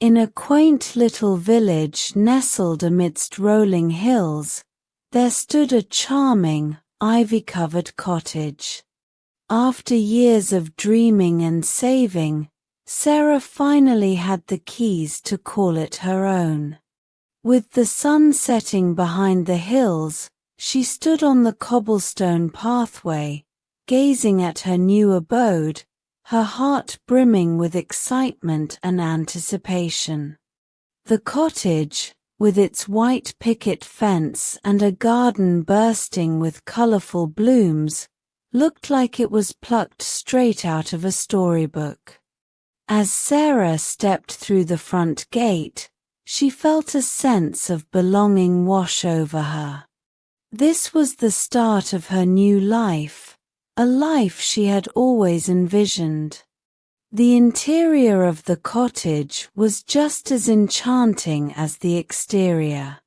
In a quaint little village nestled amidst rolling hills, there stood a charming, ivy-covered cottage. After years of dreaming and saving, Sarah finally had the keys to call it her own. With the sun setting behind the hills, she stood on the cobblestone pathway, gazing at her new abode, her heart brimming with excitement and anticipation. The cottage, with its white picket fence and a garden bursting with colorful blooms, looked like it was plucked straight out of a storybook. As Sarah stepped through the front gate, she felt a sense of belonging wash over her. This was the start of her new life, a life she had always envisioned. The interior of the cottage was just as enchanting as the exterior.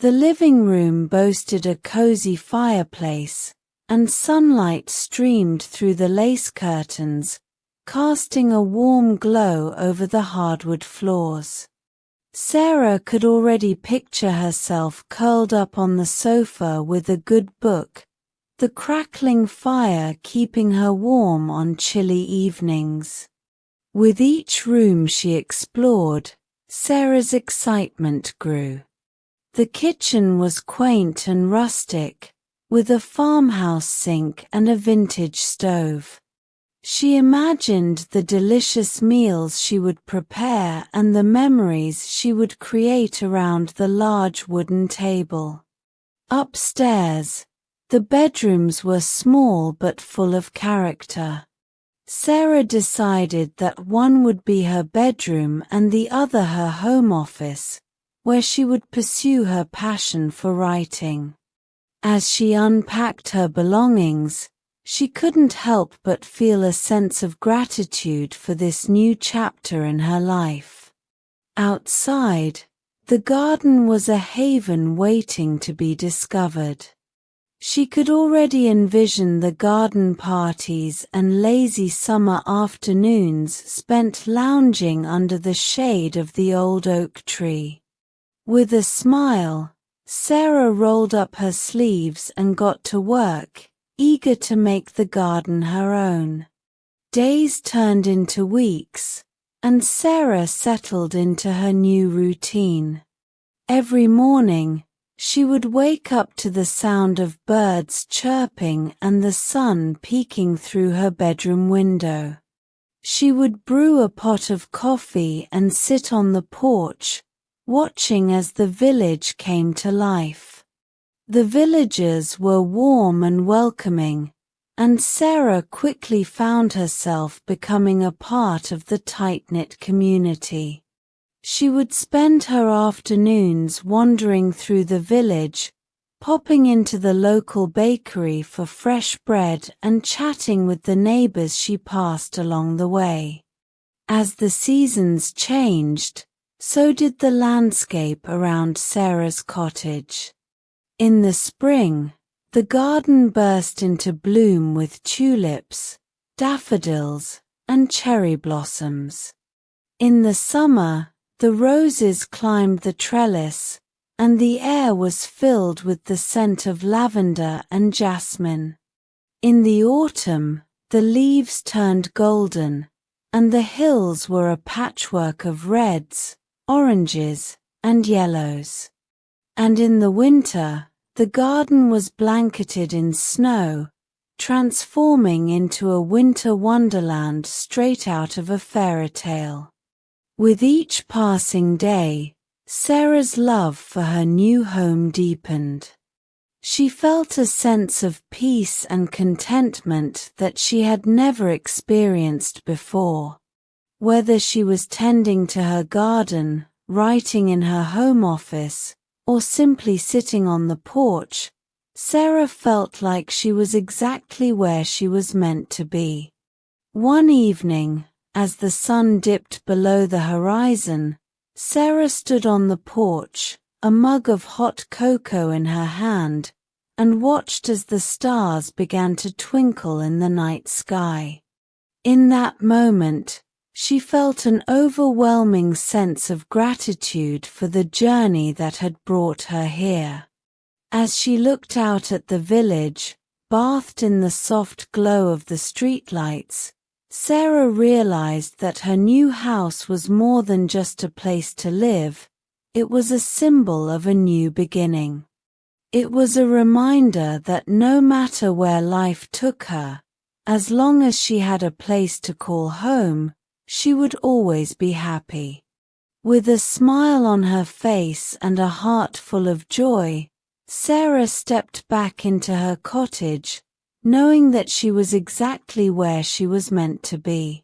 The living room boasted a cozy fireplace, and sunlight streamed through the lace curtains, casting a warm glow over the hardwood floors. Sarah could already picture herself curled up on the sofa with a good book, the crackling fire keeping her warm on chilly evenings. With each room she explored, Sarah's excitement grew. The kitchen was quaint and rustic, with a farmhouse sink and a vintage stove. She imagined the delicious meals she would prepare and the memories she would create around the large wooden table. Upstairs, the bedrooms were small but full of character. Sarah decided that one would be her bedroom and the other her home office, where she would pursue her passion for writing. As she unpacked her belongings, she couldn't help but feel a sense of gratitude for this new chapter in her life. Outside, the garden was a haven waiting to be discovered. She could already envision the garden parties and lazy summer afternoons spent lounging under the shade of the old oak tree. With a smile, Sarah rolled up her sleeves and got to work, eager to make the garden her own. Days turned into weeks, and Sarah settled into her new routine. Every morning, she would wake up to the sound of birds chirping and the sun peeking through her bedroom window. She would brew a pot of coffee and sit on the porch, watching as the village came to life. The villagers were warm and welcoming, and Sarah quickly found herself becoming a part of the tight-knit community. She would spend her afternoons wandering through the village, popping into the local bakery for fresh bread and chatting with the neighbors she passed along the way. As the seasons changed, so did the landscape around Sarah's cottage. In the spring, the garden burst into bloom with tulips, daffodils, and cherry blossoms. In the summer, the roses climbed the trellis, and the air was filled with the scent of lavender and jasmine. In the autumn, the leaves turned golden, and the hills were a patchwork of reds, oranges, and yellows. And in the winter, the garden was blanketed in snow, transforming into a winter wonderland straight out of a fairy tale. With each passing day, Sarah's love for her new home deepened. She felt a sense of peace and contentment that she had never experienced before. Whether she was tending to her garden, writing in her home office, or simply sitting on the porch, Sarah felt like she was exactly where she was meant to be. One evening, as the sun dipped below the horizon, Sarah stood on the porch, a mug of hot cocoa in her hand, and watched as the stars began to twinkle in the night sky. In that moment, She felt an overwhelming sense of gratitude for the journey that had brought her here. As she looked out at the village, bathed in the soft glow of the streetlights, Sarah realized that her new house was more than just a place to live. It was a symbol of a new beginning. It was a reminder that no matter where life took her, as long as she had a place to call home, she would always be happy. With a smile on her face and a heart full of joy, Sarah stepped back into her cottage, knowing that she was exactly where she was meant to be.